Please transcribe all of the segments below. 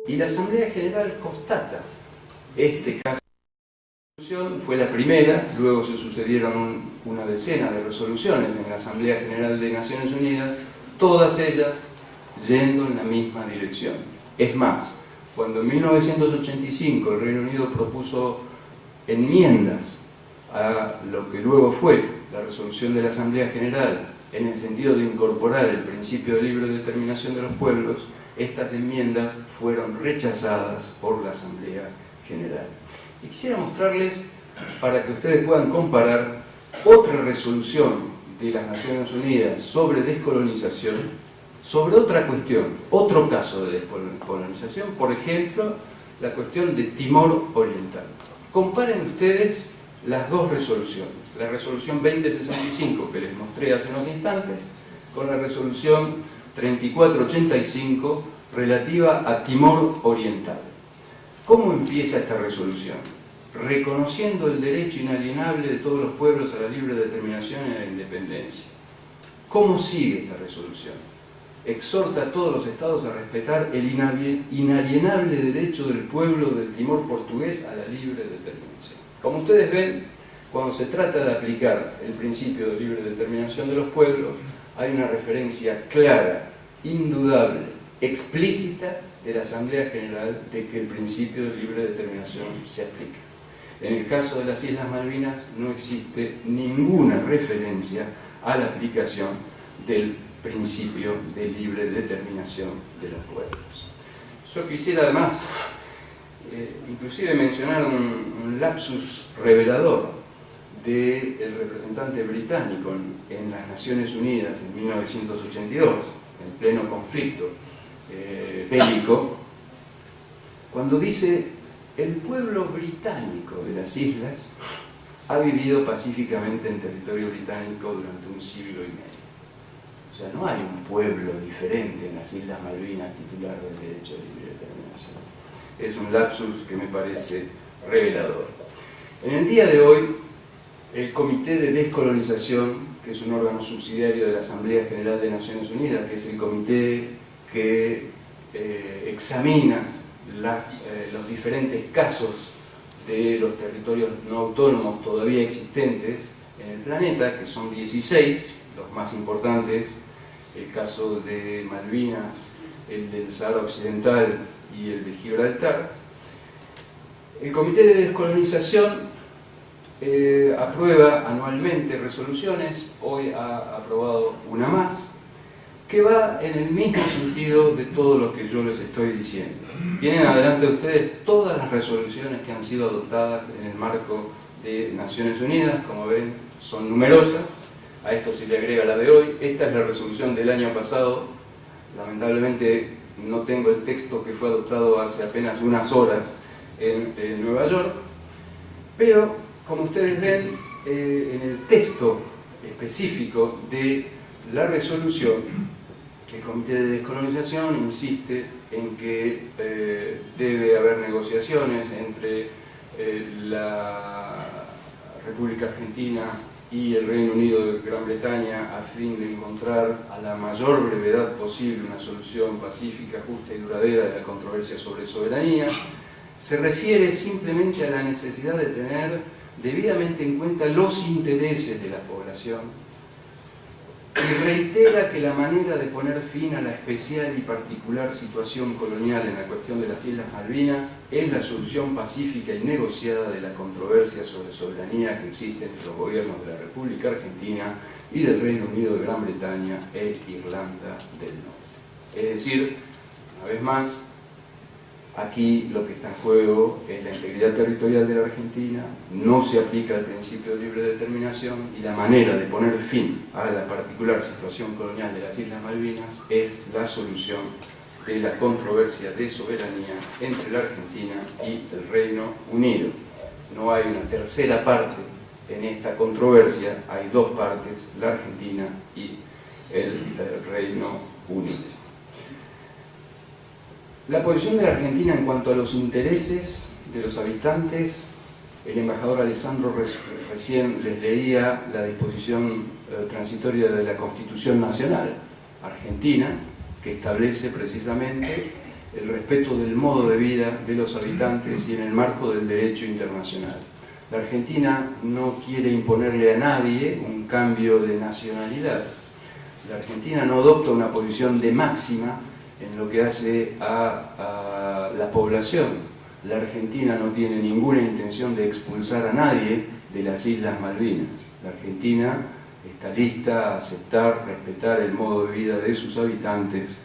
Y la Asamblea General constata este caso. Fue la primera, luego se sucedieron una decena de resoluciones en la Asamblea General de Naciones Unidas, todas ellas yendo en la misma dirección. Es más, cuando en 1985 el Reino Unido propuso enmiendas a lo que luego fue la resolución de la Asamblea General en el sentido de incorporar el principio de libre determinación de los pueblos, estas enmiendas fueron rechazadas por la Asamblea General. Y quisiera mostrarles, para que ustedes puedan comparar, otra resolución de las Naciones Unidas sobre descolonización, sobre otra cuestión, otro caso de descolonización, por ejemplo, la cuestión de Timor Oriental. Comparen ustedes las dos resoluciones, la resolución 2065 que les mostré hace unos instantes, con la resolución 3485 relativa a Timor Oriental. ¿Cómo empieza esta resolución? Reconociendo el derecho inalienable de todos los pueblos a la libre determinación y a la independencia. ¿Cómo sigue esta resolución? Exhorta a todos los estados a respetar el inalienable derecho del pueblo del Timor portugués a la libre determinación. Como ustedes ven, cuando se trata de aplicar el principio de libre determinación de los pueblos, hay una referencia clara, indudable, explícita de la Asamblea General de que el principio de libre determinación se aplica. En el caso de las Islas Malvinas no existe ninguna referencia a la aplicación del principio de libre determinación de los pueblos. Yo quisiera además inclusive mencionar un lapsus revelador del representante británico en las Naciones Unidas en 1982, en pleno conflicto bélico, cuando dice: el pueblo británico de las islas ha vivido pacíficamente en territorio británico durante un siglo y medio. O sea, no hay un pueblo diferente en las Islas Malvinas titular del derecho de libre determinación. Es un lapsus que me parece revelador. En el día de hoy, el Comité de Descolonización, que es un órgano subsidiario de la Asamblea General de Naciones Unidas, que es el comité que examina los diferentes casos de los territorios no autónomos todavía existentes en el planeta, que son 16, los más importantes, el caso de Malvinas, el del Sahara Occidental y el de Gibraltar. El Comité de Descolonización aprueba anualmente resoluciones, hoy ha aprobado una más, que va en el mismo sentido de todo lo que yo les estoy diciendo. Tienen adelante ustedes todas las resoluciones que han sido adoptadas en el marco de Naciones Unidas, como ven, son numerosas. A esto se le agrega la de hoy. Esta es la resolución del año pasado. Lamentablemente no tengo el texto que fue adoptado hace apenas unas horas en Nueva York, pero como ustedes ven, en el texto específico de la resolución, el Comité de Descolonización insiste en que debe haber negociaciones entre la República Argentina y el Reino Unido de Gran Bretaña a fin de encontrar a la mayor brevedad posible una solución pacífica, justa y duradera de la controversia sobre soberanía. Se refiere simplemente a la necesidad de tener debidamente en cuenta los intereses de la población y reitera que la manera de poner fin a la especial y particular situación colonial en la cuestión de las Islas Malvinas es la solución pacífica y negociada de la controversia sobre soberanía que existe entre los gobiernos de la República Argentina y del Reino Unido de Gran Bretaña e Irlanda del Norte. Es decir, una vez más, aquí lo que está en juego es la integridad territorial de la Argentina, no se aplica el principio de libre determinación y la manera de poner fin a la particular situación colonial de las Islas Malvinas es la solución de la controversia de soberanía entre la Argentina y el Reino Unido. No hay una tercera parte en esta controversia, hay dos partes, la Argentina y el Reino Unido. La posición de la Argentina en cuanto a los intereses de los habitantes, el embajador Alessandro recién les leía la disposición transitoria de la Constitución Nacional Argentina, que establece precisamente el respeto del modo de vida de los habitantes y en el marco del derecho internacional. La Argentina no quiere imponerle a nadie un cambio de nacionalidad. La Argentina no adopta una posición de máxima en lo que hace a la población. La Argentina no tiene ninguna intención de expulsar a nadie de las Islas Malvinas. La Argentina está lista a aceptar, respetar el modo de vida de sus habitantes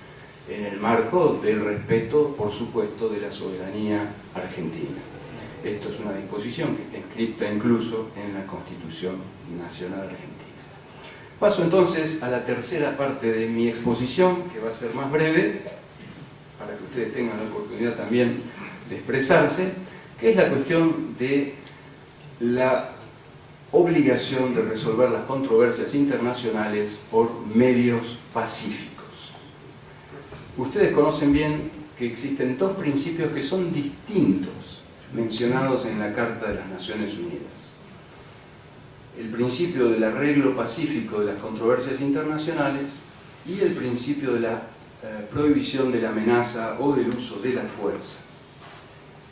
en el marco del respeto, por supuesto, de la soberanía argentina. Esto es una disposición que está inscrita incluso en la Constitución Nacional Argentina. Paso entonces a la tercera parte de mi exposición, que va a ser más breve, para que ustedes tengan la oportunidad también de expresarse, que es la cuestión de la obligación de resolver las controversias internacionales por medios pacíficos. Ustedes conocen bien que existen dos principios que son distintos, mencionados en la Carta de las Naciones Unidas. El principio del arreglo pacífico de las controversias internacionales y el principio de la prohibición de la amenaza o del uso de la fuerza.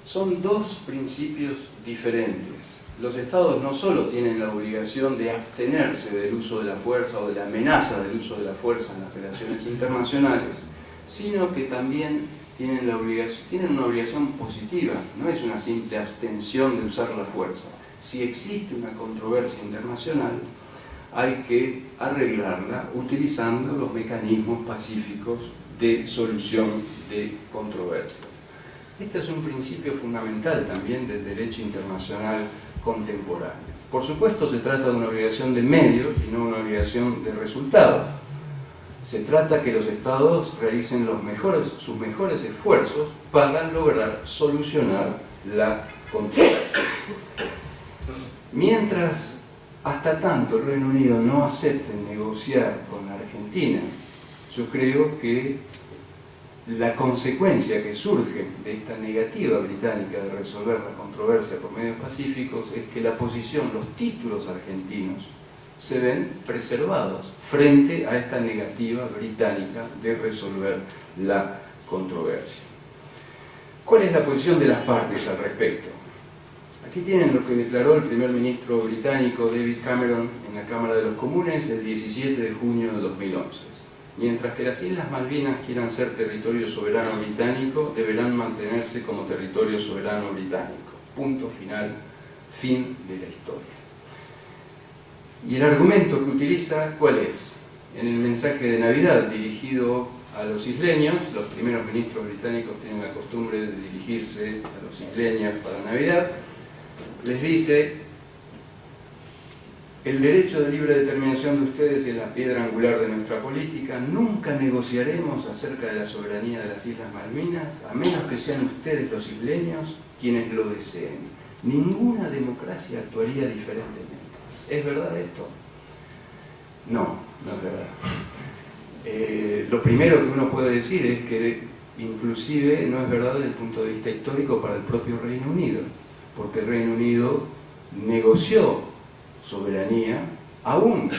Son dos principios diferentes. Los Estados no solo tienen la obligación de abstenerse del uso de la fuerza o de la amenaza del uso de la fuerza en las relaciones internacionales, sino que también tienen una obligación positiva, no es una simple abstención de usar la fuerza. Si existe una controversia internacional, hay que arreglarla utilizando los mecanismos pacíficos de solución de controversias. Este es un principio fundamental también del derecho internacional contemporáneo. Por supuesto, se trata de una obligación de medios y no una obligación de resultados. Se trata que los Estados realicen sus mejores esfuerzos para lograr solucionar la controversia. Mientras, hasta tanto, el Reino Unido no acepte negociar con la Argentina, yo creo que la consecuencia que surge de esta negativa británica de resolver la controversia por medios pacíficos es que la posición, los títulos argentinos, se ven preservados frente a esta negativa británica de resolver la controversia. ¿Cuál es la posición de las partes al respecto? Aquí tienen lo que declaró el primer ministro británico David Cameron en la Cámara de los Comunes el 17 de junio de 2011. Mientras que las Islas Malvinas quieran ser territorio soberano británico, deberán mantenerse como territorio soberano británico. Punto final, fin de la historia. Y el argumento que utiliza, ¿cuál es? En el mensaje de Navidad dirigido a los isleños, los primeros ministros británicos tienen la costumbre de dirigirse a los isleños para Navidad, les dice: el derecho de libre determinación de ustedes es la piedra angular de nuestra política. Nunca negociaremos acerca de la soberanía de las Islas Malvinas, a menos que sean ustedes los isleños quienes lo deseen. Ninguna democracia actuaría diferentemente. ¿Es verdad esto? No, no es verdad. Lo primero que uno puede decir es que inclusive no es verdad desde el punto de vista histórico para el propio Reino Unido, porque el Reino Unido negoció soberanía, aún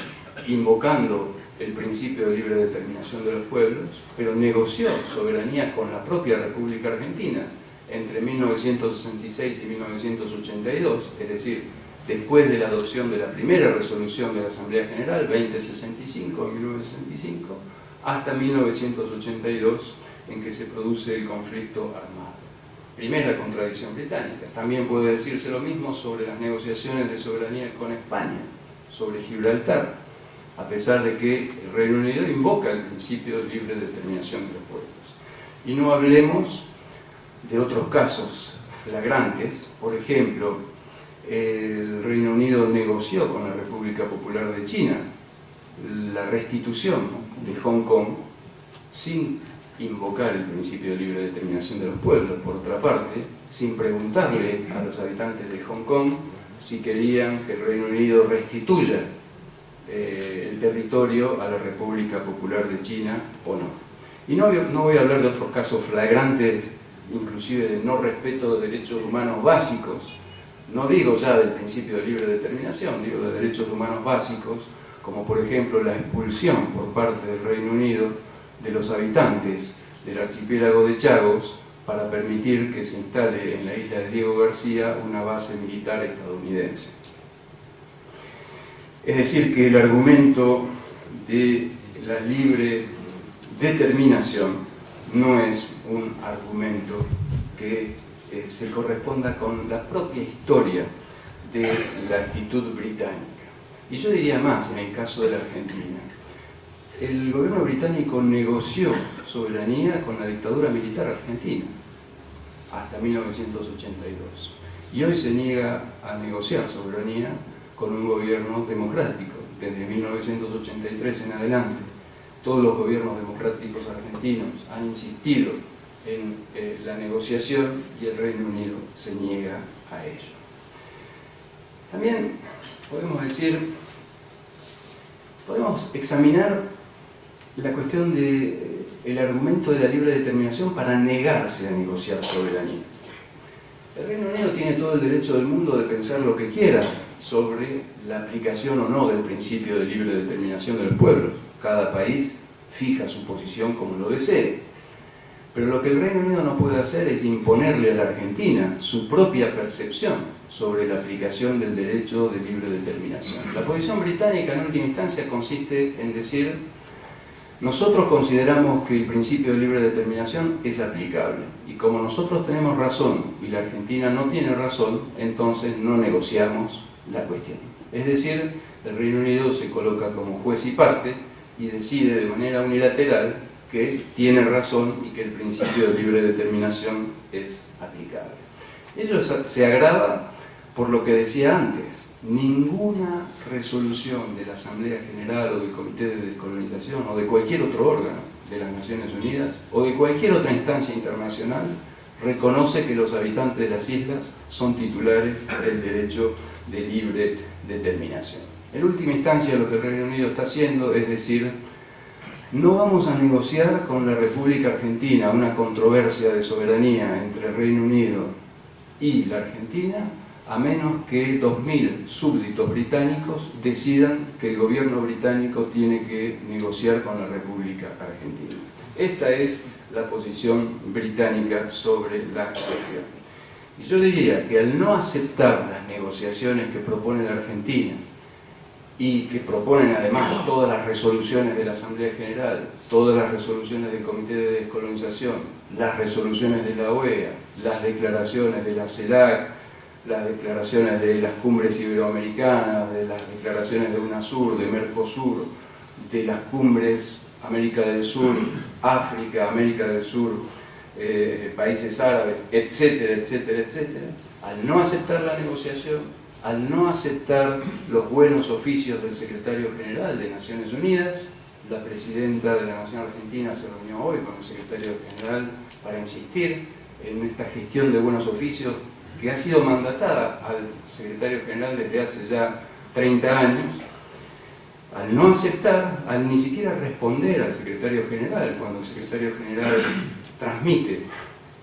invocando el principio de libre determinación de los pueblos, pero negoció soberanía con la propia República Argentina entre 1966 y 1982, es decir, después de la adopción de la primera resolución de la Asamblea General, 2065 en 1965, hasta 1982, en que se produce el conflicto armado. Primera contradicción británica. También puede decirse lo mismo sobre las negociaciones de soberanía con España, sobre Gibraltar, a pesar de que el Reino Unido invoca el principio de libre determinación de los pueblos. Y no hablemos de otros casos flagrantes. Por ejemplo, el Reino Unido negoció con la República Popular de China la restitución de Hong Kong sin invocar el principio de libre determinación de los pueblos. Por otra parte, sin preguntarle a los habitantes de Hong Kong si querían que el Reino Unido restituya el territorio a la República Popular de China o no. Y no voy a hablar de otros casos flagrantes, inclusive de no respeto de derechos humanos básicos. No digo ya del principio de libre determinación, digo de derechos humanos básicos, como por ejemplo la expulsión por parte del Reino Unido de los habitantes del archipiélago de Chagos para permitir que se instale en la isla de Diego García una base militar estadounidense. Es decir, que el argumento de la libre determinación no es un argumento que se corresponda con la propia historia de la actitud británica. Y yo diría más en el caso de la Argentina. El gobierno británico negoció soberanía con la dictadura militar argentina hasta 1982. Y hoy se niega a negociar soberanía con un gobierno democrático. Desde 1983 en adelante, todos los gobiernos democráticos argentinos han insistido en la negociación y el Reino Unido se niega a ello. También podemos examinar la cuestión del argumento de la libre determinación para negarse a negociar soberanía. El Reino Unido tiene todo el derecho del mundo de pensar lo que quiera sobre la aplicación o no del principio de libre determinación de los pueblos. Cada país fija su posición como lo desee. Pero lo que el Reino Unido no puede hacer es imponerle a la Argentina su propia percepción sobre la aplicación del derecho de libre determinación. La posición británica en última instancia consiste en decir: nosotros consideramos que el principio de libre determinación es aplicable y como nosotros tenemos razón y la Argentina no tiene razón, entonces no negociamos la cuestión. Es decir, el Reino Unido se coloca como juez y parte y decide de manera unilateral que tiene razón y que el principio de libre determinación es aplicable. Ello se agrava por lo que decía antes. Ninguna resolución de la Asamblea General o del Comité de Descolonización o de cualquier otro órgano de las Naciones Unidas o de cualquier otra instancia internacional reconoce que los habitantes de las islas son titulares del derecho de libre determinación. En última instancia, lo que el Reino Unido está haciendo es decir: no vamos a negociar con la República Argentina una controversia de soberanía entre el Reino Unido y la Argentina, a menos que 2.000 súbditos británicos decidan que el gobierno británico tiene que negociar con la República Argentina. Esta es la posición británica sobre la cuestión. Y yo diría que al no aceptar las negociaciones que propone la Argentina, y que proponen además todas las resoluciones de la Asamblea General, todas las resoluciones del Comité de Descolonización, las resoluciones de la OEA, las declaraciones de la CELAC, las declaraciones de las cumbres iberoamericanas, de las declaraciones de UNASUR, de Mercosur, de las cumbres América del Sur, África, América del Sur, países árabes, etcétera, etcétera, etcétera, al no aceptar la negociación, al no aceptar los buenos oficios del secretario general de Naciones Unidas, la presidenta de la Nación Argentina se reunió hoy con el secretario general para insistir en esta gestión de buenos oficios que ha sido mandatada al secretario general desde hace ya 30 años. Al no aceptar, al ni siquiera responder al secretario general, cuando el secretario general transmite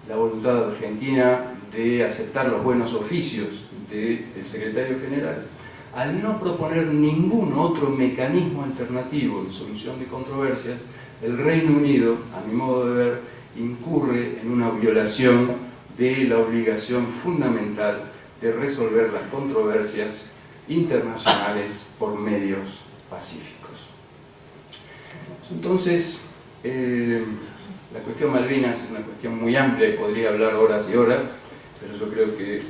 la voluntad de Argentina de aceptar los buenos oficios del secretario general, al no proponer ningún otro mecanismo alternativo de solución de controversias, el Reino Unido, a mi modo de ver, incurre en una violación de la obligación fundamental de resolver las controversias internacionales por medios pacíficos. Entonces, la cuestión Malvinas es una cuestión muy amplia y podría hablar horas y horas, pero yo creo que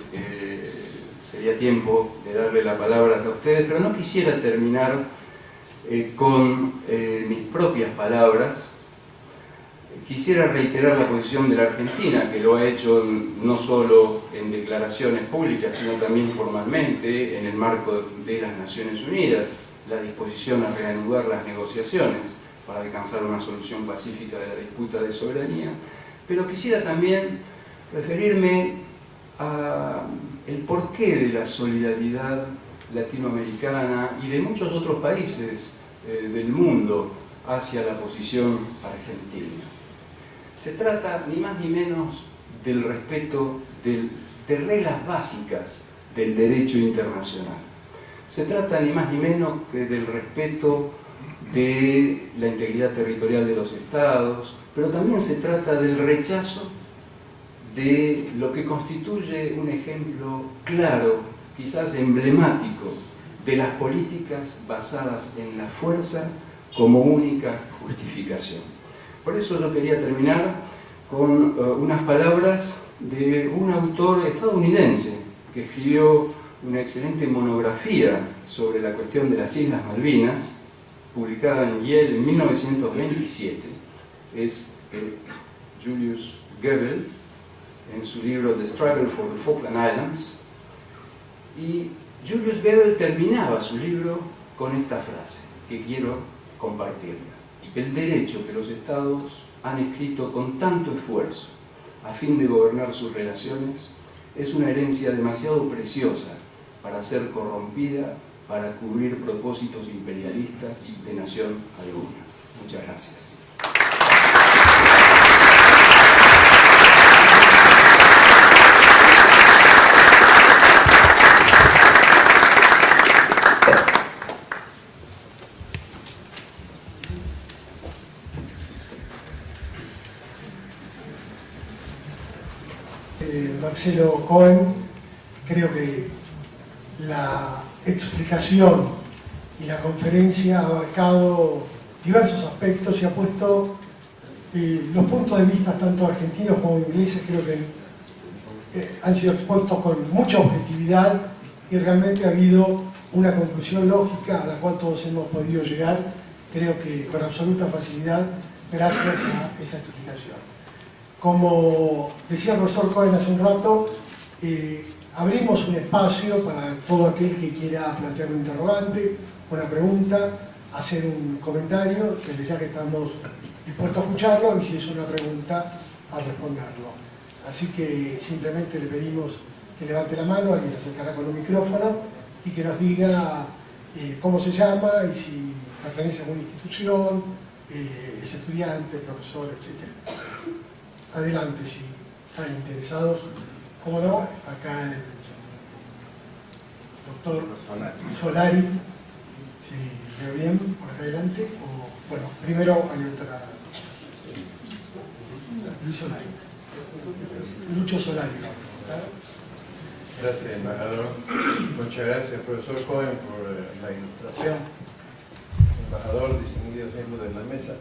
sería tiempo de darle la palabra a ustedes, pero no quisiera terminar con mis propias palabras. Quisiera reiterar la posición de la Argentina, que lo ha hecho no solo en declaraciones públicas, sino también formalmente en el marco de las Naciones Unidas, la disposición a reanudar las negociaciones para alcanzar una solución pacífica de la disputa de soberanía, pero quisiera también referirme al porqué de la solidaridad latinoamericana y de muchos otros países del mundo hacia la posición argentina. Se trata ni más ni menos del respeto de reglas básicas del derecho internacional. Se trata ni más ni menos que del respeto de la integridad territorial de los estados, pero también se trata del rechazo de lo que constituye un ejemplo claro, quizás emblemático, de las políticas basadas en la fuerza como única justificación. Por eso yo quería terminar con unas palabras de un autor estadounidense que escribió una excelente monografía sobre la cuestión de las Islas Malvinas, publicada en Yale en 1927. Es Julius Goebel, en su libro The Struggle for the Falkland Islands. Y Julius Goebel terminaba su libro con esta frase que quiero compartirla: el derecho que los estados han escrito con tanto esfuerzo a fin de gobernar sus relaciones es una herencia demasiado preciosa para ser corrompida para cubrir propósitos imperialistas de nación alguna. Muchas gracias. Marcelo Cohen, creo que la explicación y la conferencia ha abarcado diversos aspectos y ha puesto los puntos de vista tanto argentinos como ingleses, creo que han sido expuestos con mucha objetividad y realmente ha habido una conclusión lógica a la cual todos hemos podido llegar, creo que con absoluta facilidad, gracias a esa explicación. Como decía el profesor Cohen hace un rato, abrimos un espacio para todo aquel que quiera plantear un interrogante, una pregunta, hacer un comentario, desde ya que estamos dispuestos a escucharlo y si es una pregunta, a responderlo. Así que simplemente le pedimos que levante la mano, alguien se acercará con un micrófono y que nos diga cómo se llama y si pertenece a alguna institución, es estudiante, profesor, etc. Adelante, si están interesados. ¿Cómo no? Acá el doctor Solari, si veo bien, por acá adelante. O, bueno, primero hay otra. Luis Solari. Lucho Solari. Gracias, embajador. Muchas gracias, profesor Cohen, por la ilustración. Embajador, distinguidos miembros de la mesa.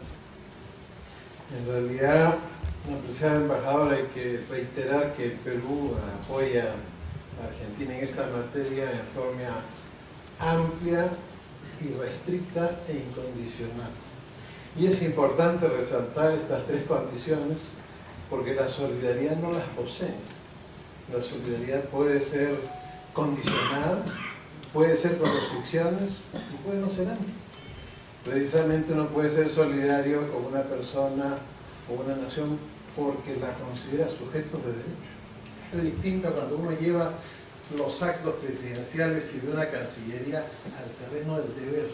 En realidad, apreciado embajador, hay que reiterar que Perú apoya a Argentina en esta materia de forma amplia, irrestricta e incondicional. Y es importante resaltar estas tres condiciones porque la solidaridad no las posee. La solidaridad puede ser condicional, puede ser con restricciones y puede no ser amplia. Precisamente uno puede ser solidario con una persona o una nación porque la considera sujeto de derecho. Es distinto cuando uno lleva los actos presidenciales y de una cancillería al terreno del deber.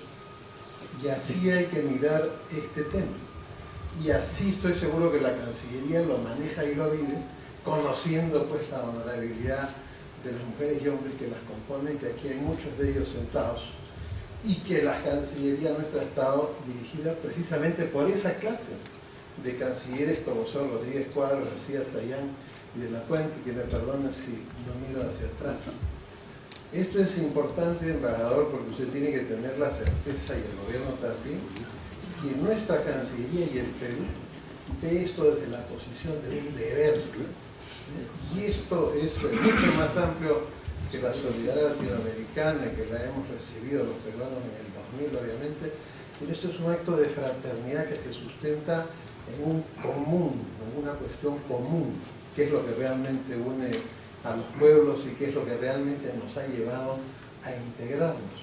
Y así hay que mirar este tema. Y así estoy seguro que la Cancillería lo maneja y lo vive, conociendo pues la honorabilidad de las mujeres y hombres que las componen, que aquí hay muchos de ellos sentados, y que la Cancillería nuestro ha estado dirigida precisamente por esa clase de cancilleres como son Rodríguez Cuadros, García Sayán y de la Puente, que me perdonen si no miro hacia atrás. Esto es importante, embajador, porque usted tiene que tener la certeza, y el gobierno también, que nuestra Cancillería y el Perú ve esto desde la posición de un deber. Y esto es mucho más amplio que la solidaridad latinoamericana, que la hemos recibido los peruanos en el 2000, obviamente, pero esto es un acto de fraternidad que se sustenta en un común, en una cuestión común, que es lo que realmente une a los pueblos y que es lo que realmente nos ha llevado a integrarnos.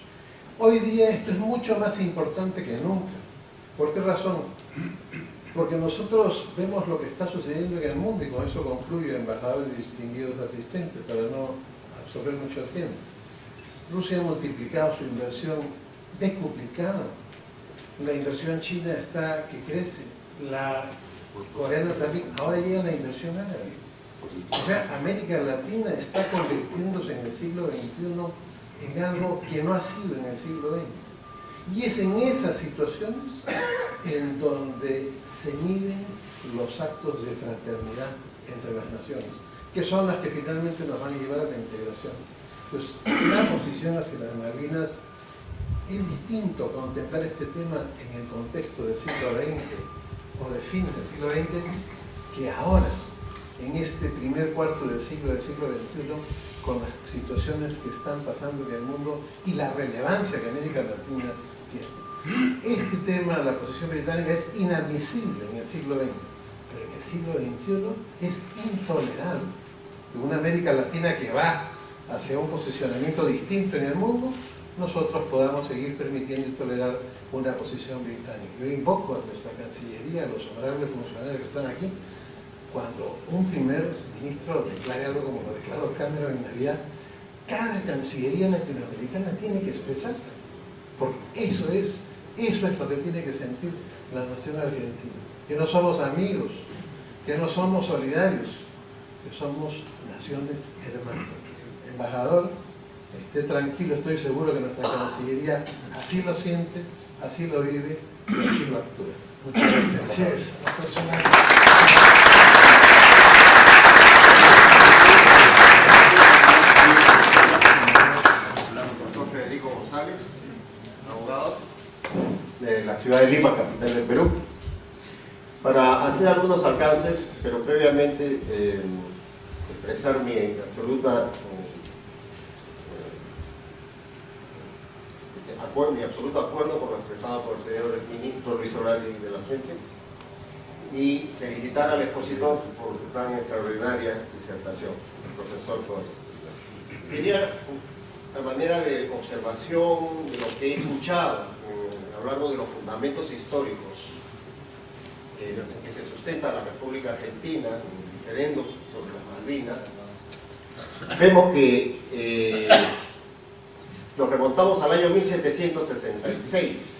Hoy día esto es mucho más importante que nunca. ¿Por qué razón? Porque nosotros vemos lo que está sucediendo en el mundo, y con eso concluyo, embajador y distinguidos asistentes, para no absorber mucho tiempo. Rusia ha multiplicado su inversión, decuplicado. La inversión china está que crece, la coreana también, ahora llega la inversión árabe. O sea, América Latina está convirtiéndose en el siglo XXI en algo que no ha sido en el siglo XX. Y es en esas situaciones en donde se miden los actos de fraternidad entre las naciones, que son las que finalmente nos van a llevar a la integración. Pues la posición hacia las Malvinas es distinto contemplar este tema en el contexto del siglo XX o de fines del siglo XX que ahora, en este primer cuarto del siglo XXI, con las situaciones que están pasando en el mundo y la relevancia que América Latina tiene. Este tema, la posición británica, es inadmisible en el siglo XX, pero en el siglo XXI es intolerable. Una América Latina que va hacia un posicionamiento distinto en el mundo, nosotros podamos seguir permitiendo y tolerar una posición británica. Yo invoco a nuestra Cancillería, a los honorables funcionarios que están aquí, cuando un primer ministro declare algo como lo declaró Cameron en Navidad, cada Cancillería latinoamericana tiene que expresarse, porque eso es lo que tiene que sentir la nación argentina, que no somos amigos, que no somos solidarios, que somos naciones hermanas. Embajador, esté tranquilo, estoy seguro que nuestra Cancillería así lo siente, así lo vive y así lo actúa. Muchas gracias. Así es, personal. Doctor Federico González, abogado de la ciudad de Lima, capital del Perú, para hacer algunos alcances, pero previamente expresar mi absoluto acuerdo con lo expresado por el señor ministro Luis Oraldi de la Fuente y felicitar al expositor por tan extraordinaria disertación, el profesor Cohen. Quería, a manera de observación de lo que he escuchado, hablando de los fundamentos históricos que se sustenta la República Argentina, un referéndum sobre las Malvinas, vemos que nos remontamos al año 1766.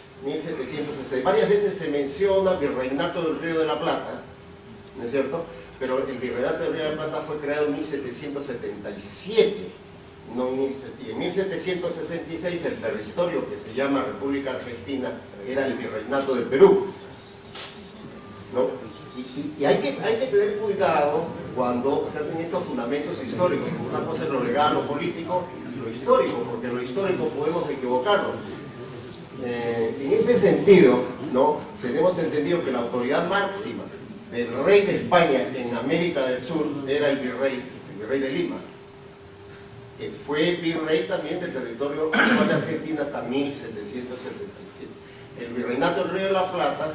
Varias veces se menciona el Virreinato del Río de la Plata, ¿no es cierto? Pero el Virreinato del Río de la Plata fue creado en 1777, no en 1766 el territorio que se llama República Argentina era el Virreinato del Perú, ¿no? Y hay que tener cuidado cuando se hacen estos fundamentos históricos. Una cosa es lo legal, lo político y lo histórico, porque lo histórico podemos equivocarnos. En ese sentido, ¿no? Tenemos entendido que la autoridad máxima del rey de España en América del Sur era el virrey de Lima, que fue virrey también del territorio actual de Argentina hasta 1777. El Virreinato del Río de la Plata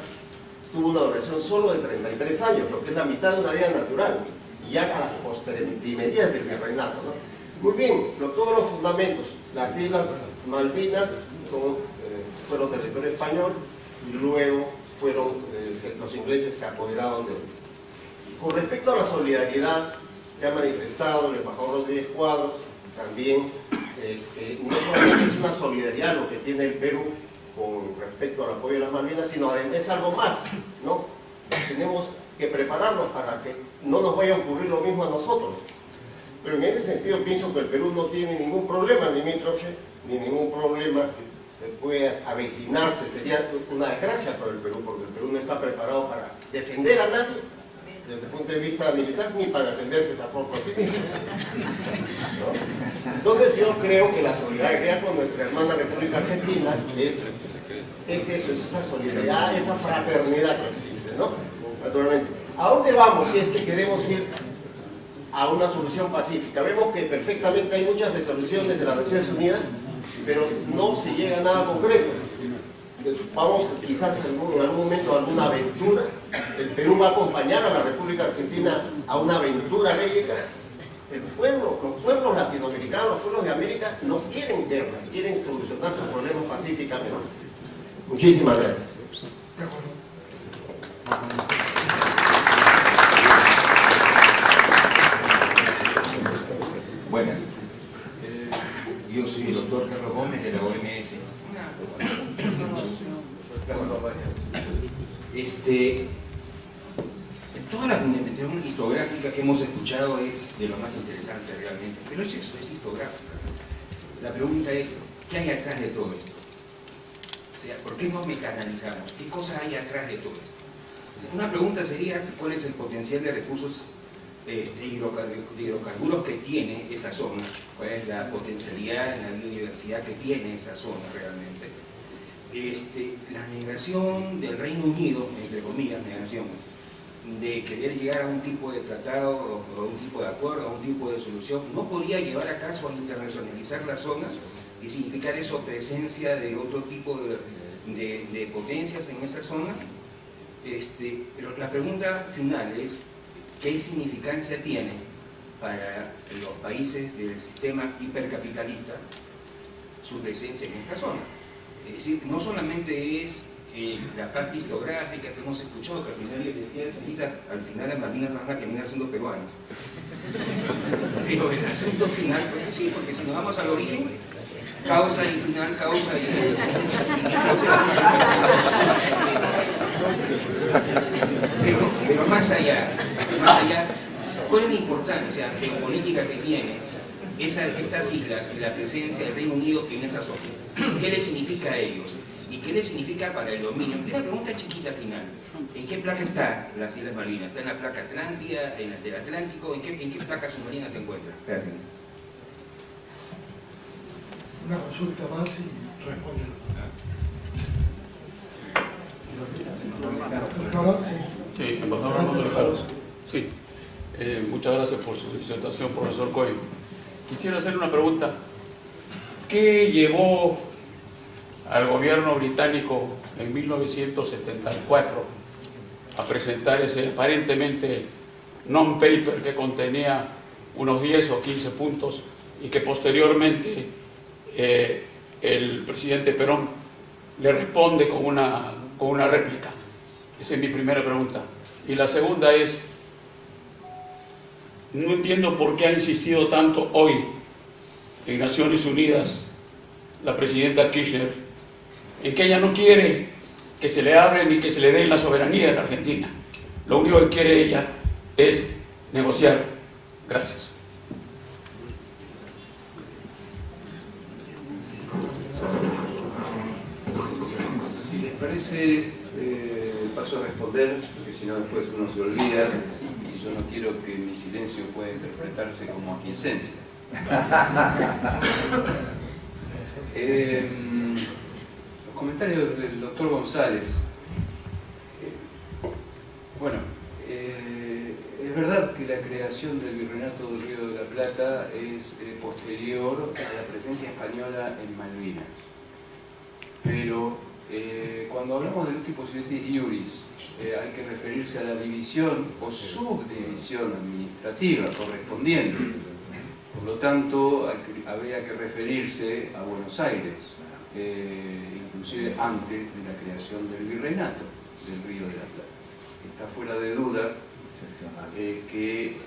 tuvo una duración solo de 33 años, lo que es la mitad de una vida natural, y ya a las postrimerías del virreinato, ¿no? Muy bien, todos los fundamentos. Las Islas Malvinas fueron territorio español y luego los ingleses se apoderaron de él. Con respecto a la solidaridad que ha manifestado el embajador Rodríguez Cuadros, también no solamente es una solidaridad lo que tiene el Perú con respecto al apoyo de las Malvinas, sino además es algo más, ¿no? Tenemos que prepararnos para que no nos vaya a ocurrir lo mismo a nosotros. Pero en ese sentido pienso que el Perú no tiene ningún problema limítrofe, ni ningún problema que pueda avecinarse. Sería una desgracia para el Perú, porque el Perú no está preparado para defender a nadie desde el punto de vista militar, ni para defenderse tampoco a sí mismo, ¿no? Entonces yo creo que la solidaridad con nuestra hermana República Argentina es eso, es esa solidaridad, esa fraternidad que existe, ¿no? Naturalmente. ¿A dónde vamos si es que queremos ir a una solución pacífica? Vemos que perfectamente hay muchas resoluciones de las Naciones Unidas, pero no se llega a nada concreto. Vamos quizás en algún momento a alguna aventura. El Perú va a acompañar a la República Argentina a una aventura bélica. Los pueblos latinoamericanos, los pueblos de América no quieren guerra, quieren solucionar sus problemas pacíficamente. Muchísimas gracias. De acuerdo. Buenas. Yo soy el doctor Carlos Gómez de la OMS. Toda la fundamentación histográfica que hemos escuchado es de lo más interesante realmente, pero es eso, es histográfica. La pregunta es, ¿qué hay atrás de todo esto? sea, ¿por qué no mecanizamos? ¿Qué cosa hay atrás de todo esto? Una pregunta sería, ¿cuál es el potencial de recursos de hidrocarburos que tiene esa zona? ¿Cuál es la potencialidad en la biodiversidad que tiene esa zona realmente? La negación del Reino Unido, entre comillas, negación, de querer llegar a un tipo de tratado o a un tipo de acuerdo, a un tipo de solución, ¿no podría llevar a caso a internacionalizar las zonas y significar eso presencia de otro tipo de potencias en esa zona? Pero la pregunta final es, ¿qué significancia tiene para los países del sistema hipercapitalista su presencia en esta zona? Es decir, no solamente es la parte histográfica que hemos escuchado, que al final les decía eso, ahorita al final las Malvinas van a terminar siendo peruanas. Pero el asunto final, porque sí, porque si nos vamos al origen, causa y final, causa y pero más allá, ¿cuál es la importancia geopolítica que tiene estas islas y la presencia del Reino Unido en esa zona? ¿Qué les significa a ellos? ¿Y qué les significa para el dominio? Una pregunta chiquita final. ¿En qué placa están las Islas Malvinas? ¿Está en la placa Atlántida, en la del Atlántico? ¿En qué placa submarina se encuentra? Gracias. Una consulta más y responde. Sí, embajador Alejandro. Sí, muchas gracias por su disertación, profesor Cohen. Quisiera hacer una pregunta. ¿Qué llevó al gobierno británico en 1974 a presentar ese aparentemente non-paper que contenía unos 10 o 15 puntos y que posteriormente el presidente Perón le responde con una réplica? Esa es mi primera pregunta. Y la segunda es, no entiendo por qué ha insistido tanto hoy en Naciones Unidas la presidenta Kirchner en que ella no quiere que se le hable ni que se le dé la soberanía de la Argentina. Lo único que quiere ella es negociar. Gracias. Si les parece, paso a responder, porque si no después uno se olvida y yo no quiero que mi silencio pueda interpretarse como aquiescencia. Los comentarios del doctor González. Bueno, es verdad que la creación del Virreinato del Río de la Plata es posterior a la presencia española en Malvinas. Pero cuando hablamos del Possidetis Iuris, hay que referirse a la división o subdivisión administrativa correspondiente. Por lo tanto, habría que referirse a Buenos Aires, inclusive antes de la creación del Virreinato del Río de la Plata. Está fuera de duda que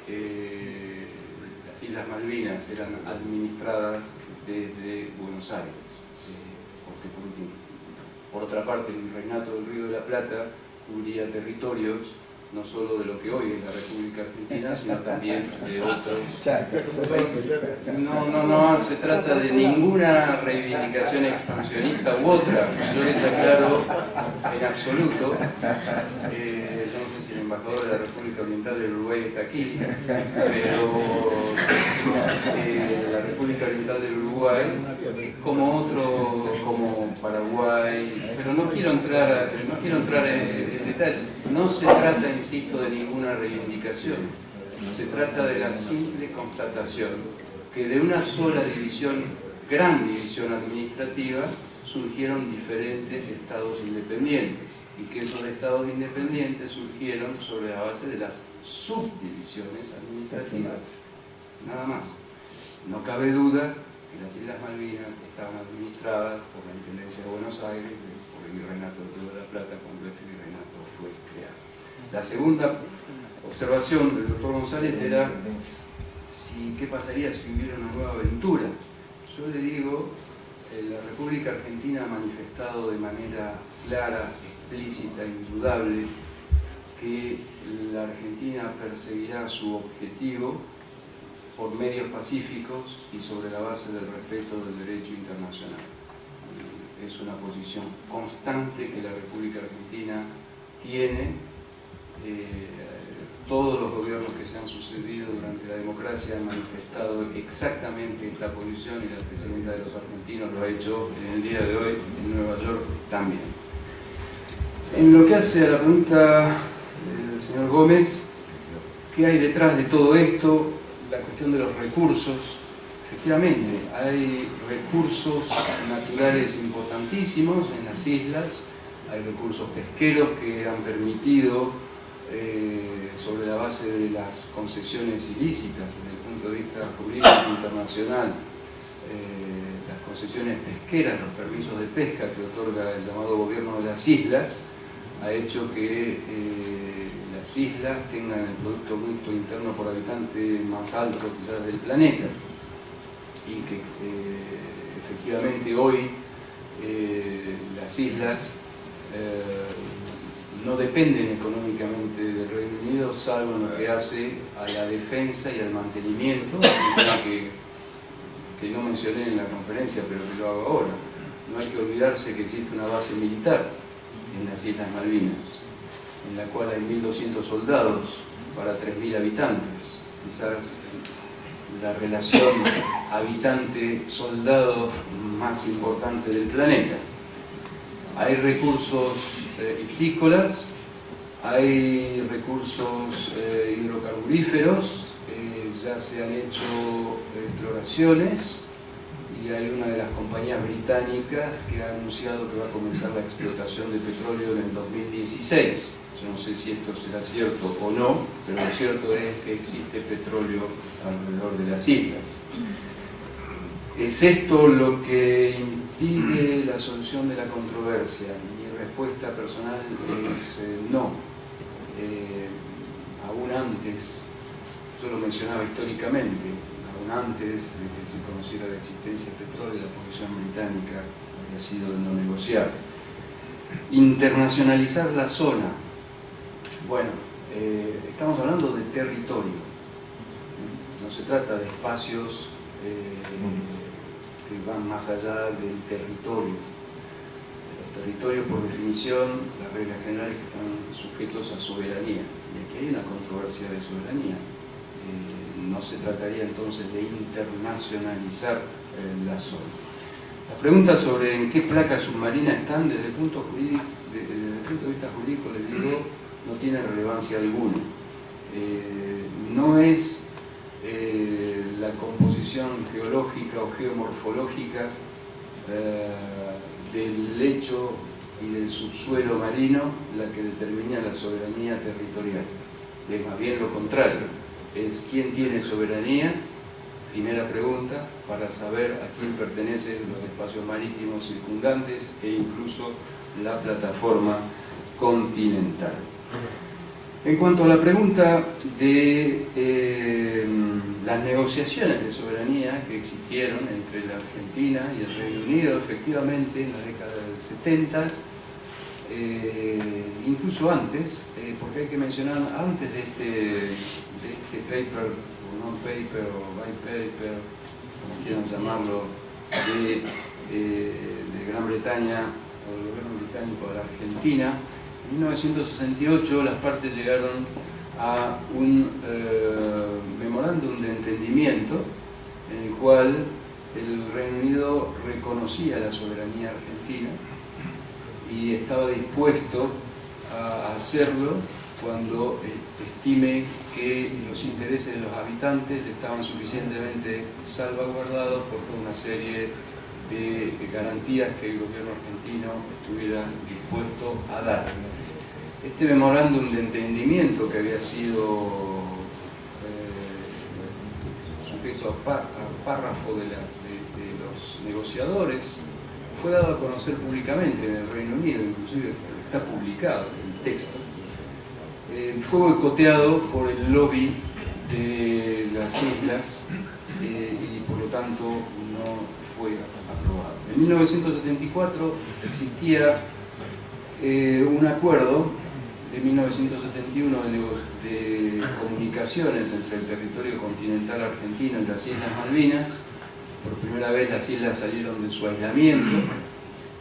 las Islas Malvinas eran administradas desde Buenos Aires, porque por otra parte el Virreinato del Río de la Plata cubría territorios no solo de lo que hoy es la República Argentina, sino también de otros países. No se trata de ninguna reivindicación expansionista u otra, yo les aclaro en absoluto. Yo no sé si el embajador de la República Oriental del Uruguay está aquí, pero la República Oriental del Uruguay, como Paraguay, pero no quiero entrar en detalle. No se trata, insisto, de ninguna reivindicación, se trata de la simple constatación que de una sola división, gran división administrativa, surgieron diferentes estados independientes y que esos estados independientes surgieron sobre la base de las subdivisiones administrativas, nada más. No cabe duda que las Islas Malvinas estaban administradas por la Intendencia de Buenos Aires, por el Virreinato del Río de la Plata, cuando este virreinato fue creado. La segunda observación del doctor González era qué pasaría si hubiera una nueva aventura. Yo le digo, la República Argentina ha manifestado de manera clara, explícita, indudable, que la Argentina perseguirá su objetivo por medios pacíficos y sobre la base del respeto del derecho internacional. es una posición constante que la República Argentina tiene. Todos los gobiernos que se han sucedido durante la democracia han manifestado exactamente esta posición, y la presidenta de los argentinos lo ha hecho en el día de hoy en Nueva York también. En lo que hace a la pregunta del señor Gómez, ¿qué hay detrás de todo esto? La cuestión de los recursos. Efectivamente, hay recursos naturales importantísimos en las islas, hay recursos pesqueros que han permitido, sobre la base de las concesiones ilícitas desde el punto de vista jurídico internacional, las concesiones pesqueras, los permisos de pesca que otorga el llamado gobierno de las islas, ha hecho que las islas tengan el Producto Bruto Interno por habitante más alto quizás del planeta, y que efectivamente hoy las islas no dependen económicamente del Reino Unido, salvo en lo que hace a la defensa y al mantenimiento, un tema que no mencioné en la conferencia, pero que lo hago ahora. No hay que olvidarse que existe una base militar en las Islas Malvinas, en la cual hay 1.200 soldados para 3.000 habitantes. Quizás la relación habitante-soldado más importante del planeta. Hay recursos hictícolas, hay recursos hidrocarburíferos, ya se han hecho exploraciones, y hay una de las compañías británicas que ha anunciado que va a comenzar la explotación de petróleo en el 2016. Yo no sé si esto será cierto o no, pero lo cierto es que existe petróleo alrededor de las islas. ¿Es esto lo que impide la solución de la controversia? Mi respuesta personal es no. Aún antes, yo lo mencionaba históricamente, aún antes de que se conociera la existencia del petróleo, la posición británica había sido de no negociar. Internacionalizar la zona. Bueno, estamos hablando de territorio. No se trata de espacios que van más allá del territorio. Los territorios, por definición, las reglas generales que están sujetos a soberanía. Y aquí hay una controversia de soberanía. No se trataría entonces de internacionalizar la zona. La pregunta sobre en qué placa submarina están, desde el punto de vista jurídico, les digo, no tiene relevancia alguna. No es la composición geológica o geomorfológica del lecho y del subsuelo marino la que determina la soberanía territorial. Es más bien lo contrario, es quién tiene soberanía, primera pregunta, para saber a quién pertenecen los espacios marítimos circundantes e incluso la plataforma continental. En cuanto a la pregunta de las negociaciones de soberanía que existieron entre la Argentina y el Reino Unido, efectivamente en la década del 70, incluso antes, porque hay que mencionar antes de este paper, o non-paper, o white paper, como quieran llamarlo, de Gran Bretaña o del gobierno británico de la Argentina. En 1968 las partes llegaron a un memorándum de entendimiento en el cual el Reino Unido reconocía la soberanía argentina y estaba dispuesto a hacerlo cuando estime que los intereses de los habitantes estaban suficientemente salvaguardados por toda una serie de garantías que el gobierno argentino estuviera dispuesto a dar. Este memorándum de entendimiento, que había sido sujeto a párrafo de los negociadores, fue dado a conocer públicamente en el Reino Unido, inclusive está publicado el texto. Fue boicoteado por el lobby de las islas y por lo tanto no fue aprobado. En 1974 existía un acuerdo de 1971 de comunicaciones entre el territorio continental argentino y las Islas Malvinas. Por primera vez las islas salieron de su aislamiento.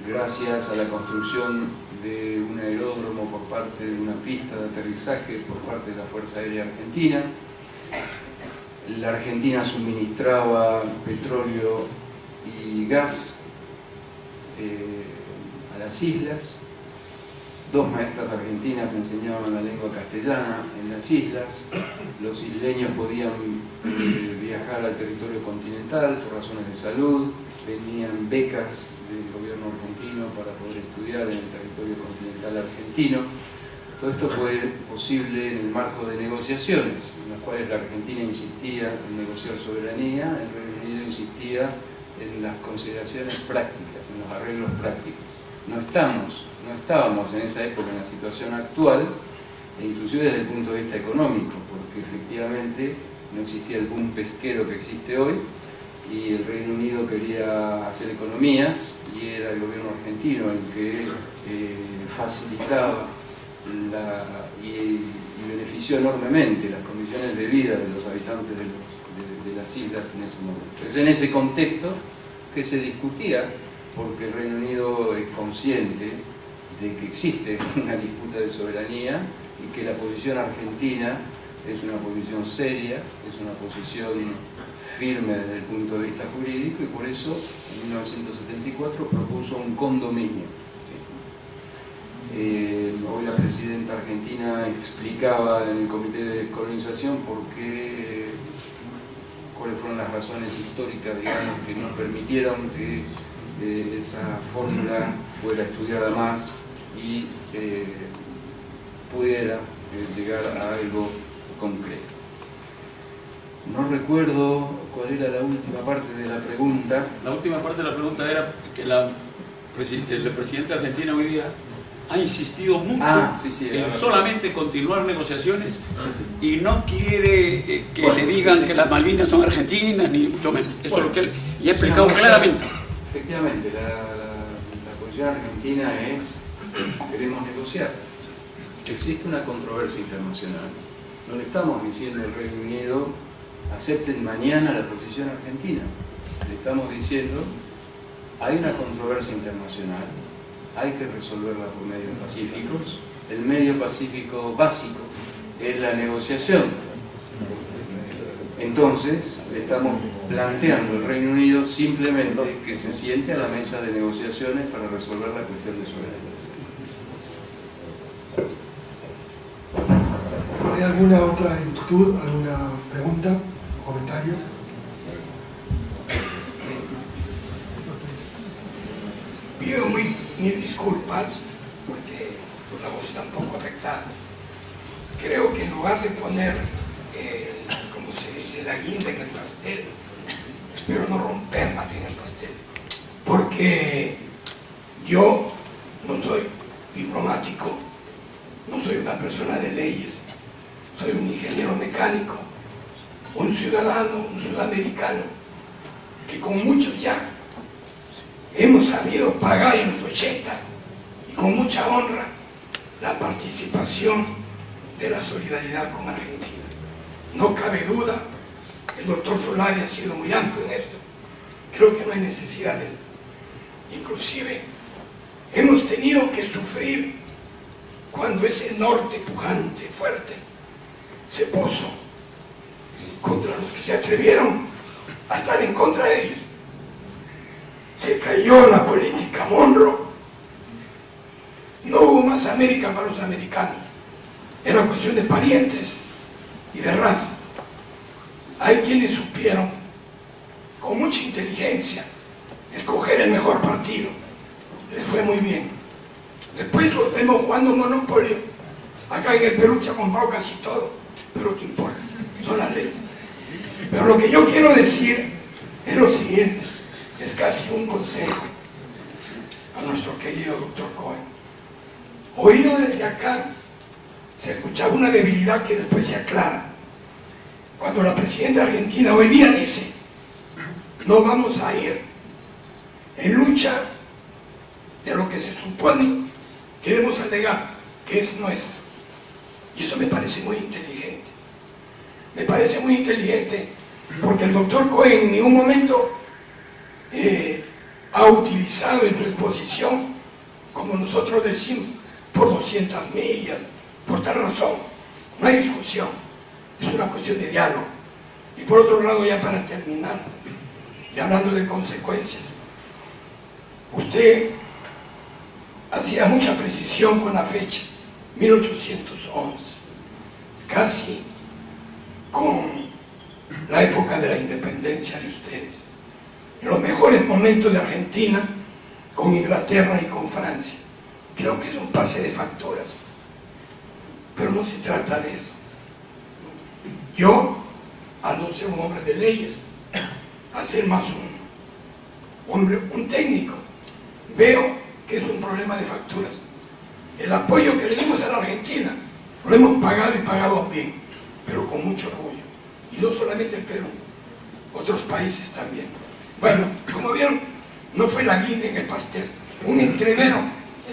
gracias a la construcción de un aeródromo por parte de una pista de aterrizaje por parte de la Fuerza Aérea Argentina. La Argentina suministraba petróleo y gas a las islas. 2 maestras argentinas enseñaban la lengua castellana en las islas. Los isleños podían viajar al territorio continental por razones de salud. Venían becas del gobierno argentino para poder estudiar en el territorio continental argentino. Todo esto fue posible en el marco de negociaciones, en las cuales la Argentina insistía en negociar soberanía, el Reino Unido insistía en las consideraciones prácticas, en los arreglos prácticos. No estábamos en esa época en la situación actual, e inclusive desde el punto de vista económico, porque efectivamente no existía el boom pesquero que existe hoy, y el Reino Unido quería hacer economías, y era el gobierno argentino el que facilitaba y benefició enormemente las condiciones de vida de los habitantes de las islas en ese momento. Es en ese contexto que se discutía, porque el Reino Unido es consciente de que existe una disputa de soberanía y que la posición argentina es una posición seria, es una posición firme desde el punto de vista jurídico, y por eso en 1974 propuso un condominio. Hoy la presidenta argentina explicaba en el Comité de Descolonización cuáles fueron las razones históricas, digamos, que nos permitieron que esa fórmula fuera estudiada más y pudiera llegar a algo concreto. No recuerdo cuál era la última parte de la pregunta. La última parte de la pregunta era que el presidente de Argentina hoy día ha insistido mucho en solamente continuar negociaciones y no quiere que le digan que las Malvinas son argentinas, ni mucho menos. Eso es lo que él y ha explicado claramente. Efectivamente, la posición argentina es: queremos negociar. Existe una controversia internacional. No le estamos diciendo al Reino Unido acepten mañana la posición argentina. Le estamos diciendo: hay una controversia internacional, hay que resolverla por medios pacíficos. El medio pacífico básico es la negociación. Entonces, le estamos planteando al Reino Unido simplemente que se siente a la mesa de negociaciones para resolver la cuestión de soberanía. ¿Hay alguna otra inquietud, alguna pregunta, comentario? Pido mil disculpas porque la voz está un poco afectada. Creo que en lugar de poner, como se dice, la guinda en el pastel, espero no romper más bien el pastel. Porque yo no soy diplomático, no soy una persona de leyes, soy un ingeniero mecánico, un ciudadano, un sudamericano, que con muchos ya hemos sabido pagar en los 80 y con mucha honra la participación de la solidaridad con Argentina. No cabe duda, el doctor Solari ha sido muy amplio en esto, creo que no hay necesidad de él. Inclusive hemos tenido que sufrir cuando ese norte pujante, fuerte, se puso contra los que se atrevieron a estar en contra de ellos. Se cayó la política Monroe, no hubo más América para los americanos, era cuestión de parientes y de razas. Hay quienes supieron con mucha inteligencia escoger el mejor partido, les fue muy bien. Después los vemos jugando monopolio, acá en el Perú se ha comprado casi todo, pero ¿qué importa? Son las leyes. Pero lo que yo quiero decir es lo siguiente, es casi un consejo a nuestro querido doctor Cohen. Oído desde acá, se escuchaba una debilidad que después se aclara. Cuando la presidenta argentina hoy día dice, no vamos a ir en lucha de lo que se supone queremos alegar que es nuestro. Y eso me parece muy inteligente. Me parece muy inteligente porque el doctor Cohen en ningún momento ha utilizado en su exposición, como nosotros decimos, por 200 millas, por tal razón. No hay discusión, es una cuestión de diálogo. Y por otro lado, ya para terminar, y hablando de consecuencias, usted hacía mucha precisión con la fecha, 1811, casi con la época de la independencia de ustedes, en los mejores momentos de Argentina, con Inglaterra y con Francia. Creo que es un pase de facturas, pero no se trata de eso. Yo, al no ser un hombre de leyes, a ser más un técnico, veo que es un problema de facturas. El apoyo que le dimos a la Argentina lo hemos pagado y pagado bien, pero con mucho orgullo. Y no solamente el Perú, otros países también. Bueno, como vieron, no fue la guinda en el pastel, un entrevero,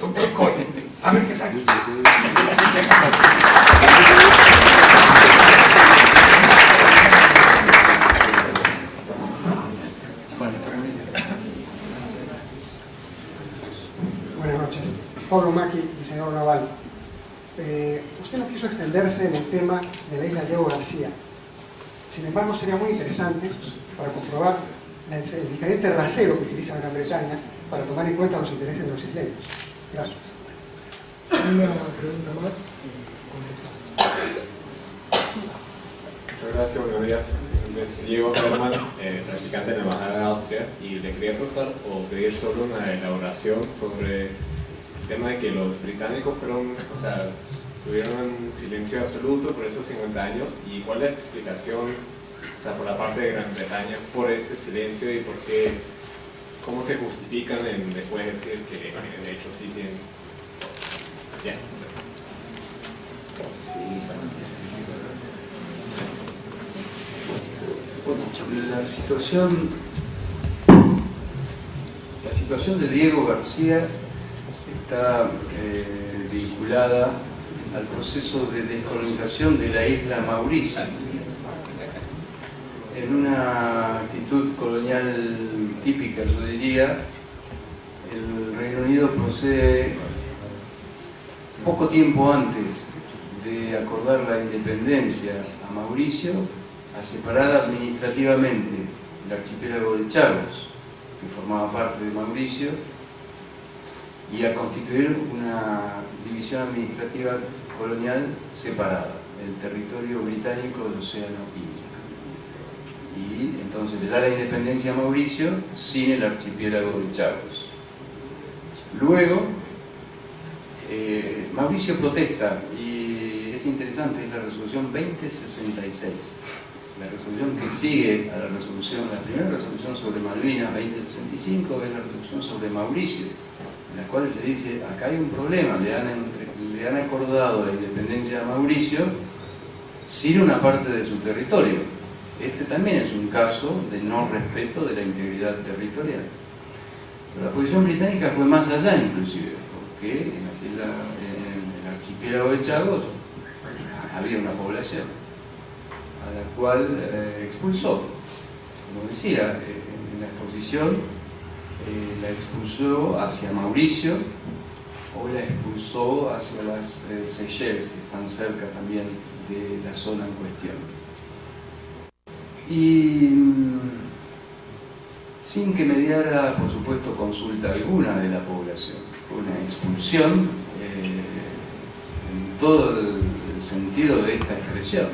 doctor Coy. A ver qué saca. Buenas noches. Pablo Maki, diseñador naval. Usted no quiso extenderse en el tema de la isla Diego García. Sin embargo, sería muy interesante para comprobar el diferente rasero que utiliza Gran Bretaña para tomar en cuenta los intereses de los isleños. Gracias. Una pregunta más. Muchas gracias, buenos días. Mi nombre es Diego Herman, practicante en la Embajada de Austria, y le quería preguntar o pedir solo una elaboración sobre el tema de que los británicos tuvieron un silencio absoluto por esos 50 años, y cuál es la explicación, por la parte de Gran Bretaña por ese silencio, y por qué, cómo se justifican en después decir que de hecho sí tienen. Ya. La situación de Diego García está vinculada al proceso de descolonización de la isla Mauricio. En una actitud colonial típica, yo diría, el Reino Unido procede poco tiempo antes de acordar la independencia a Mauricio a separar administrativamente el archipiélago de Chagos, que formaba parte de Mauricio, y a constituir una división administrativa colonial separada, el territorio británico del Océano Índico. Y entonces le da la independencia a Mauricio sin el archipiélago de Chagos. Luego, Mauricio protesta, y es interesante, es la resolución 2066. La resolución que sigue a la primera resolución sobre Malvinas, 2065, es la resolución sobre Mauricio, en la cual se dice, acá hay un problema, le han acordado la independencia a Mauricio sin una parte de su territorio. Este también es un caso de no respeto de la integridad territorial. Pero la posición británica fue más allá inclusive, porque en el archipiélago de Chagos había una población a la cual expulsó. Como decía, en la exposición la expulsó hacia Mauricio o la expulsó hacia las Seychelles, que están cerca también de la zona en cuestión. Y sin que mediara, por supuesto, consulta alguna de la población. Fue una expulsión en todo el sentido de esta expresión.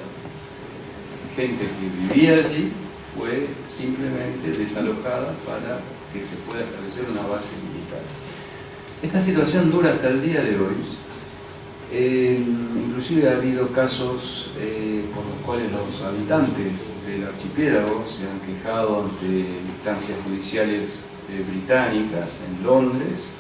Gente que vivía allí fue simplemente desalojada para que se pueda establecer una base militar. Esta situación dura hasta el día de hoy. Inclusive ha habido casos por los cuales los habitantes del archipiélago se han quejado ante instancias judiciales británicas en Londres.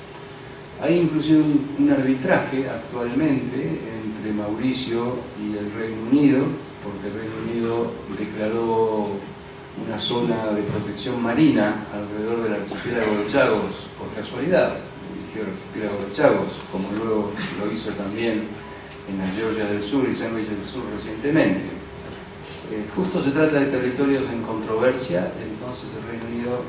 Hay inclusive un arbitraje actualmente entre Mauricio y el Reino Unido, porque el Reino Unido declaró una zona de protección marina alrededor del archipiélago de Chagos por casualidad. Eligió el archipiélago de Chagos, como luego lo hizo también en la Georgia del Sur y Sandwich del Sur recientemente. Justo se trata de territorios en controversia, entonces el Reino Unido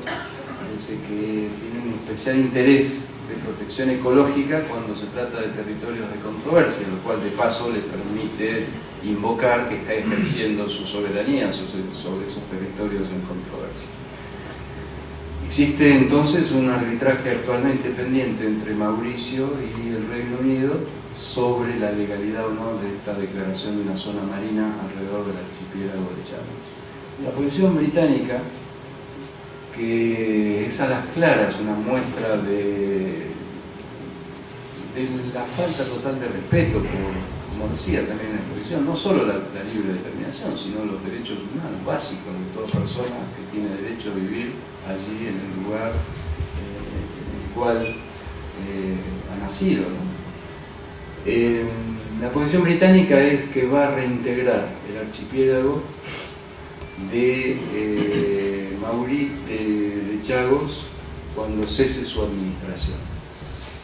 parece que tienen un especial interés de protección ecológica cuando se trata de territorios de controversia, lo cual de paso les permite invocar que está ejerciendo su soberanía sobre esos territorios en controversia. Existe entonces un arbitraje actualmente pendiente entre Mauricio y el Reino Unido sobre la legalidad o no de esta declaración de una zona marina alrededor del archipiélago de Chagos. La posición británica, que es a las claras una muestra de la falta total de respeto por, como decía también en la exposición, no solo la libre determinación, sino los derechos humanos básicos de toda persona que tiene derecho a vivir allí en el lugar en el cual ha nacido, ¿no? La posición británica es que va a reintegrar el archipiélago de Chagos cuando cese su administración.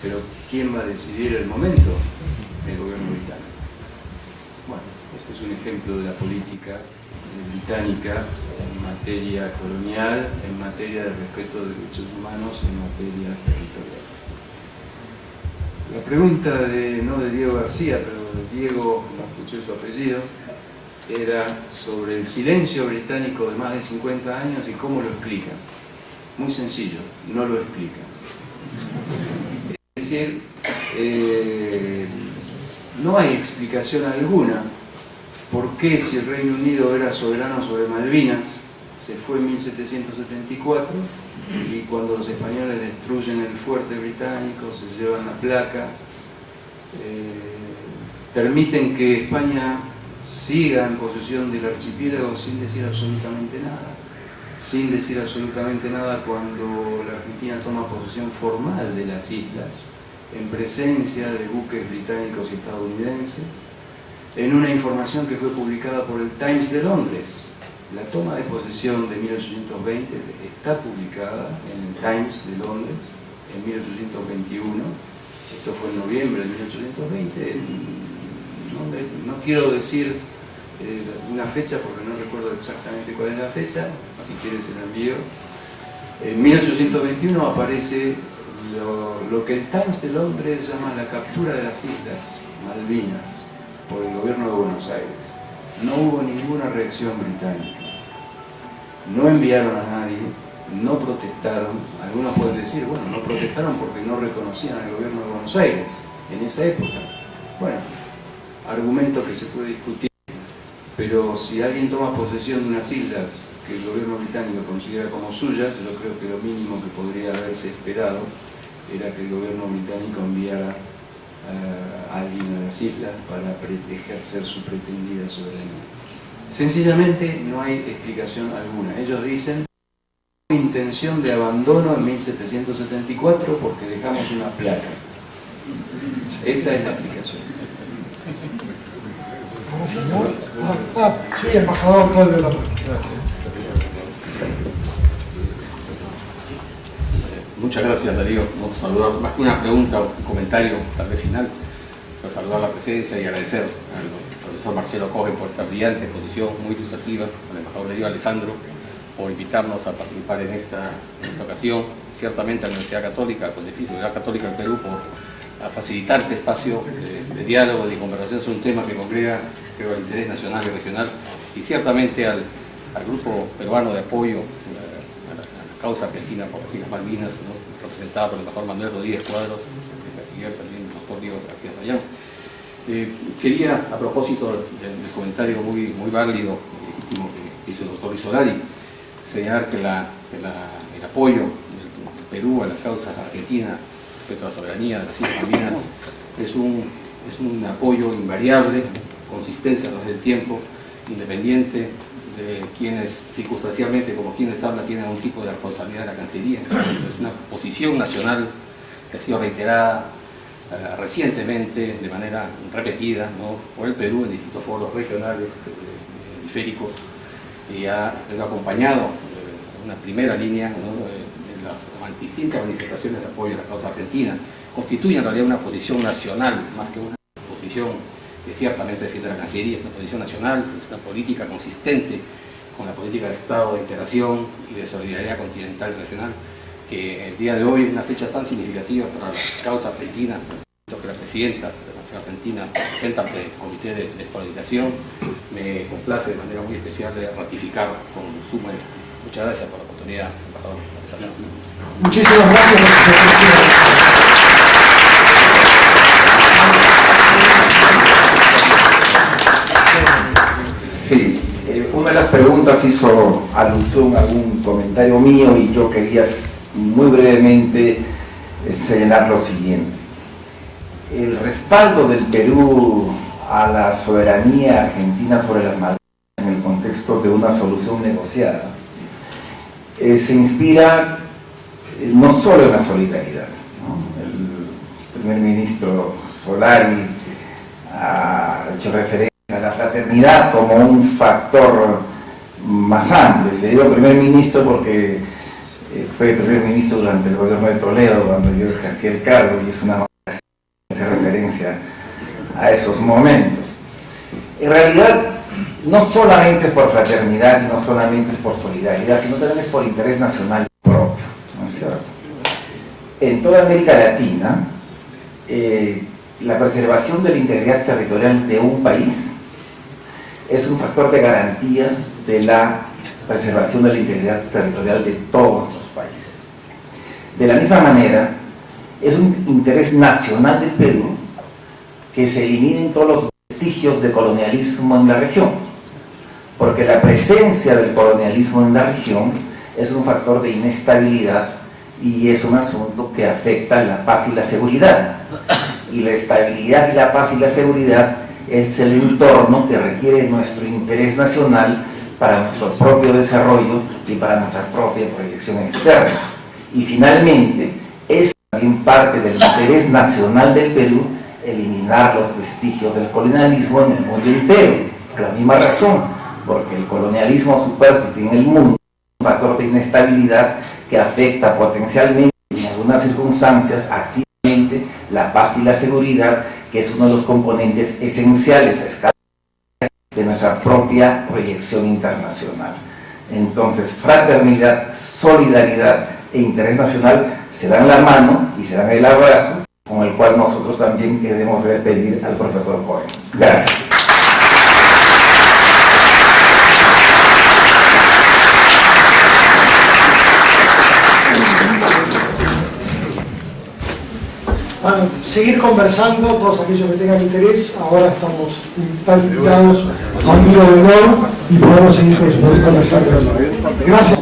Pero ¿quién va a decidir el momento? El gobierno británico. Bueno, este es un ejemplo de la política británica en materia colonial, en materia de respeto de derechos humanos, en materia territorial. La pregunta no de Diego García, pero de Diego, no escuché su apellido, era sobre el silencio británico de más de 50 años y cómo lo explica. Muy sencillo, no lo explica. Es decir, no hay explicación alguna por qué, si el Reino Unido era soberano sobre Malvinas, se fue en 1774 y cuando los españoles destruyen el fuerte británico, se llevan la placa, permiten que España siga en posesión del archipiélago sin decir absolutamente nada. Sin decir absolutamente nada cuando la Argentina toma posesión formal de las islas, en presencia de buques británicos y estadounidenses, en una información que fue publicada por el Times de Londres. La toma de posesión de 1820 está publicada en el Times de Londres en 1821. Esto fue en noviembre de 1820. No quiero decir una fecha porque no recuerdo exactamente cuál es la fecha, si quieres se la envío. En 1821 aparece lo que el Times de Londres llama la captura de las Islas Malvinas por el gobierno de Buenos Aires. No hubo ninguna reacción británica. No enviaron a nadie, no protestaron. Algunos pueden decir, bueno, no protestaron porque no reconocían al gobierno de Buenos Aires en esa época. Bueno, argumento que se puede discutir, pero si alguien toma posesión de unas islas que el gobierno británico considera como suyas, yo creo que lo mínimo que podría haberse esperado era que el gobierno británico enviara a alguien a las islas para ejercer su pretendida soberanía. Sencillamente no hay explicación alguna. Ellos dicen intención de abandono en 1774 porque dejamos una placa. Esa es la explicación. Señor. Sí, embajador Claudio López. Muchas gracias, Darío. Vamos a saludar, más que una pregunta o un comentario, tal vez final, para saludar la presencia y agradecer al profesor Marcelo Cohen por esta brillante exposición, muy ilustrativa, al embajador Darío Alessandro, por invitarnos a participar en esta ocasión, ciertamente a la Universidad Católica, Pontificia Universidad Católica del Perú, por facilitar este espacio de diálogo, de conversación sobre un tema que congrega, creo, el interés nacional y regional, y ciertamente al grupo peruano de apoyo a la causa argentina por las Islas Malvinas, ¿no?, representada por el embajador Manuel Rodríguez Cuadros, el canciller también, el doctor Diego García Sayán. Quería, a propósito del comentario muy válido y legítimo que hizo el doctor Risolari, señalar que el apoyo del Perú a la causa argentina respecto a la soberanía de las Islas Malvinas es un apoyo invariable, consistente a través del tiempo, independiente de quienes circunstancialmente, como quienes hablan, tienen algún tipo de responsabilidad de la Cancillería. Es una posición nacional que ha sido reiterada recientemente de manera repetida, ¿no?, por el Perú en distintos foros regionales, periféricos, y ha acompañado una primera línea, ¿no?, de las distintas manifestaciones de apoyo a la causa argentina. Constituye en realidad una posición nacional, más que una posición que ciertamente defiende la Cancillería. Es una posición nacional, es una política consistente con la política de Estado, de integración y de solidaridad continental y regional que el día de hoy es una fecha tan significativa para la causa argentina, que la presidenta de la Nación Argentina presenta ante el Comité de Descolonización, me complace de manera muy especial de ratificar con sumo énfasis. Muchas gracias por la oportunidad, embajador. Muchísimas gracias por su Sí, una de las preguntas hizo alusión a algún comentario mío y yo quería muy brevemente señalar lo siguiente. El respaldo del Perú a la soberanía argentina sobre las Malvinas en el contexto de una solución negociada se inspira no solo en la solidaridad, ¿no? El primer ministro Solari ha hecho referencia a la fraternidad como un factor más amplio. Le digo primer ministro porque fue primer ministro durante el gobierno de Toledo cuando yo ejercí el cargo y es una manera de hacer referencia a esos momentos. En realidad no solamente es por fraternidad y no solamente es por solidaridad, sino también es por interés nacional propio, ¿no es cierto? En toda América Latina la preservación de la integridad territorial de un país es un factor de garantía de la preservación de la integridad territorial de todos nuestros países. De la misma manera, es un interés nacional del Perú que se eliminen todos los vestigios de colonialismo en la región, porque la presencia del colonialismo en la región es un factor de inestabilidad y es un asunto que afecta la paz y la seguridad. Y la estabilidad y la paz y la seguridad es el entorno que requiere nuestro interés nacional para nuestro propio desarrollo y para nuestra propia proyección externa. Y finalmente, es también parte del interés nacional del Perú eliminar los vestigios del colonialismo en el mundo entero, por la misma razón, porque el colonialismo superstite en el mundo es un factor de inestabilidad que afecta potencialmente en algunas circunstancias activamente la paz y la seguridad, que es uno de los componentes esenciales a escala de nuestra propia proyección internacional. Entonces, fraternidad, solidaridad e interés nacional se dan la mano y se dan el abrazo, con el cual nosotros también queremos despedir al profesor Cohen. Gracias. Para seguir conversando, todos aquellos que tengan interés, ahora están invitados a un hilo de honor y podemos seguir conversando. Gracias.